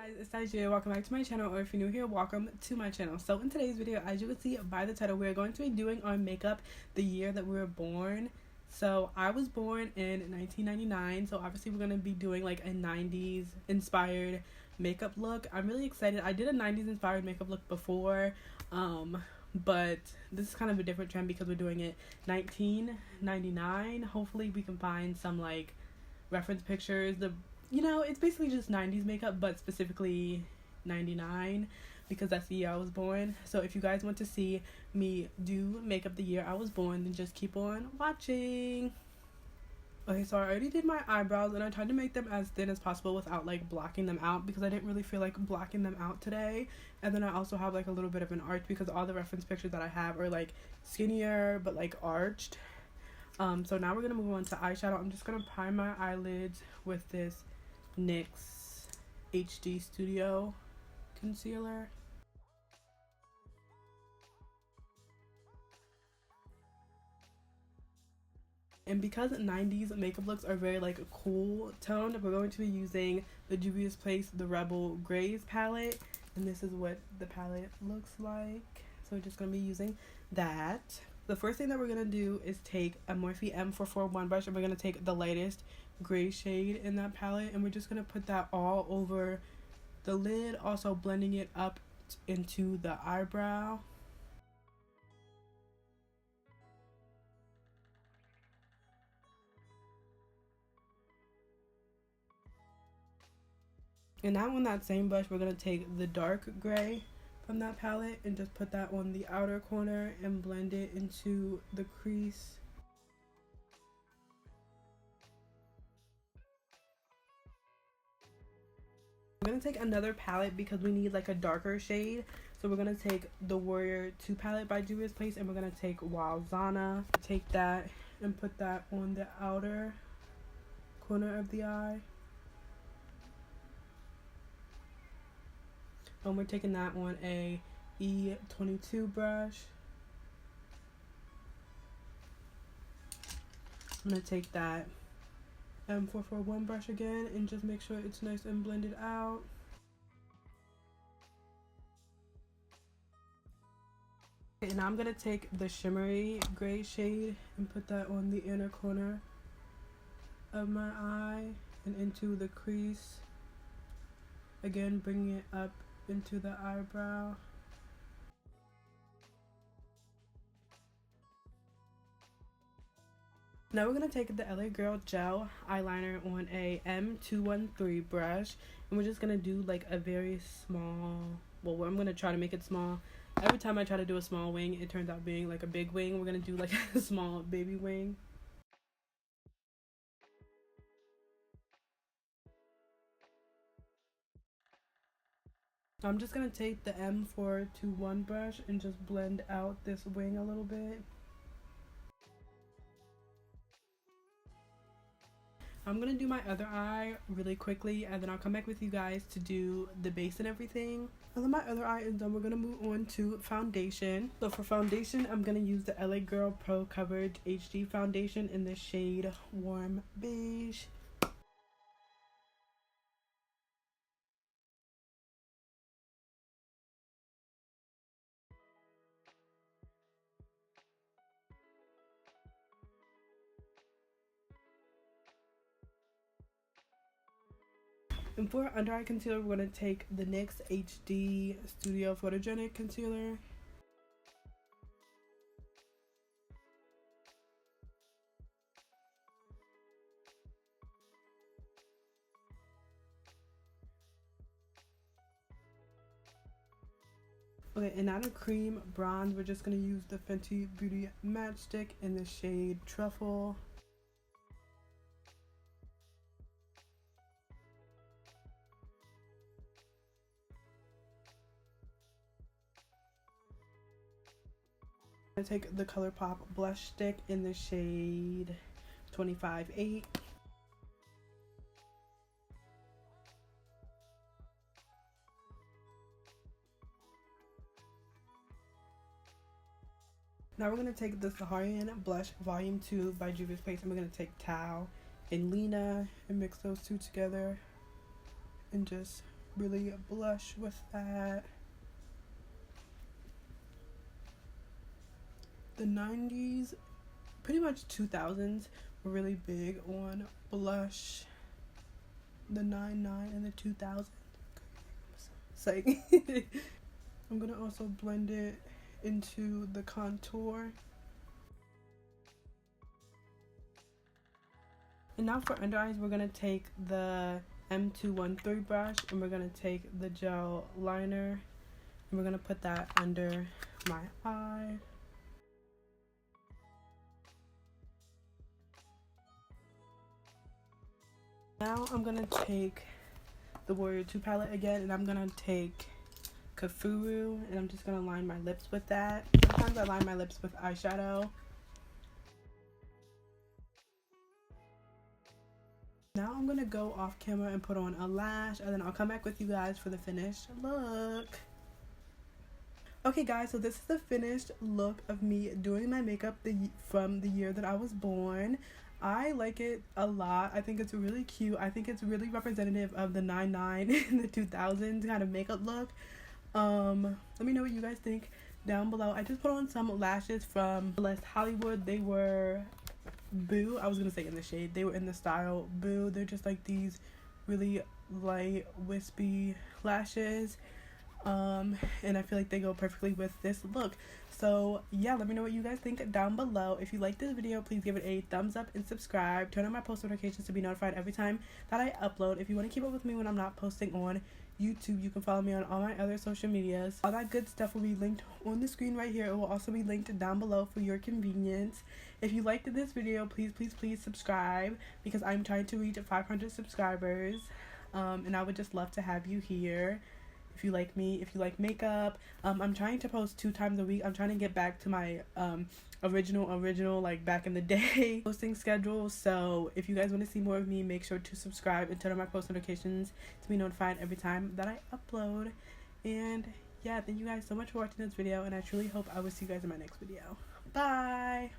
Guys, it's Dyjere. Welcome back to my channel, or if you're new here, welcome to my channel. So in today's video, as you can see by the title, we're going to be doing our makeup the year that we were born. So I was born in 1999, so obviously we're going to be doing like a 90s inspired makeup look. I'm really excited. I did a 90s inspired makeup look before, but this is kind of a different trend because we're doing it 1999. Hopefully we can find some like reference pictures. It's basically just 90s makeup, but specifically 99 because that's the year I was born. So if you guys want to see me do makeup the year I was born, then just keep on watching. Okay, so I already did my eyebrows and I tried to make them as thin as possible without like blocking them out because I didn't really feel like blocking them out today. And then I also have like a little bit of an arch because all the reference pictures that I have are like skinnier but like arched. So now we're gonna move on to eyeshadow. I'm just gonna prime my eyelids with this NYX HD Studio concealer. And because 90s makeup looks are very like cool toned, we're going to be using the Juvia's Place The Rebel Grays palette, and this is what the palette looks like. So we're just gonna be using that. The first thing that we're gonna do is take a Morphe M441 brush, and we're gonna take the lightest gray shade in that palette, and we're just gonna put that all over the lid, also blending it up into the eyebrow. And now on that same brush, we're gonna take the dark gray from that palette and just put that on the outer corner and blend it into the crease. We're going to take another palette because we need like a darker shade. So we're going to take the Warrior 2 palette by Juvia's Place, and we're going to take Wildzana. Take that and put that on the outer corner of the eye. And we're taking that on a E22 brush. I'm going to take that M441 brush again and just make sure it's nice and blended out. Okay, now I'm going to take the shimmery gray shade and put that on the inner corner of my eye and into the crease. Again, bringing it up into the eyebrow. Now we're going to take the LA Girl Gel eyeliner on a M213 brush, and we're just going to do like a very small, well, I'm going to try to make it small. Every time I try to do a small wing, it turns out being like a big wing. We're going to do like a small baby wing. I'm just going to take the M421 brush and just blend out this wing a little bit. I'm going to do my other eye really quickly, and then I'll come back with you guys to do the base and everything. And then my other eye is done. We're going to move on to foundation. So for foundation, I'm going to use the LA Girl Pro Coverage HD foundation in the shade Warm Beige. And for under eye concealer, we're going to take the NYX HD Studio Photogenic Concealer. Okay, and now the cream bronze, we're just going to use the Fenty Beauty Matchstick in the shade Truffle. I take the ColourPop blush stick in the shade 25-8. Now we're going to take the Saharian Blush Volume 2 by Juvia's Place, and we're going to take Tao and Lena and mix those two together and just really blush with that. The 90s, pretty much 2000s, were really big on blush. The 99 and the 2000. Psych. I'm gonna also blend it into the contour. And now for under eyes, we're gonna take the M213 brush and we're gonna take the gel liner and we're gonna put that under my eye. Now I'm gonna take the Warrior 2 palette again, and I'm gonna take Kafuru, and I'm just gonna line my lips with that. Sometimes I line my lips with eyeshadow. Now I'm gonna go off camera and put on a lash, and then I'll come back with you guys for the finished look. Okay guys, so this is the finished look of me doing my makeup from the year that I was born. I like it a lot. I think it's really cute. I think it's really representative of the 99 and the 2000s kind of makeup look. Let me know what you guys think down below. I just put on some lashes from West Hollywood. They were Boo. I was gonna say in the shade. They were in the style Boo. They're just like these really light wispy lashes. And I feel like they go perfectly with this look. So yeah, let me know what you guys think down below. If you like this video, please give it a thumbs up and subscribe. Turn on my post notifications to be notified every time that I upload. If you want to keep up with me when I'm not posting on YouTube, you can follow me on all my other social medias. All that good stuff will be linked on the screen right here. It will also be linked down below for your convenience. If you liked this video, please subscribe, because I'm trying to reach 500 subscribers, and I would just love to have you here. If you like me, if you like makeup, I'm trying to post 2 times a week. I'm trying to get back to my original like back in the day posting schedule. So if you guys want to see more of me, make sure to subscribe and turn on my post notifications to be notified every time that I upload. And yeah, thank you guys so much for watching this video, and I truly hope I will see you guys in my next video. Bye.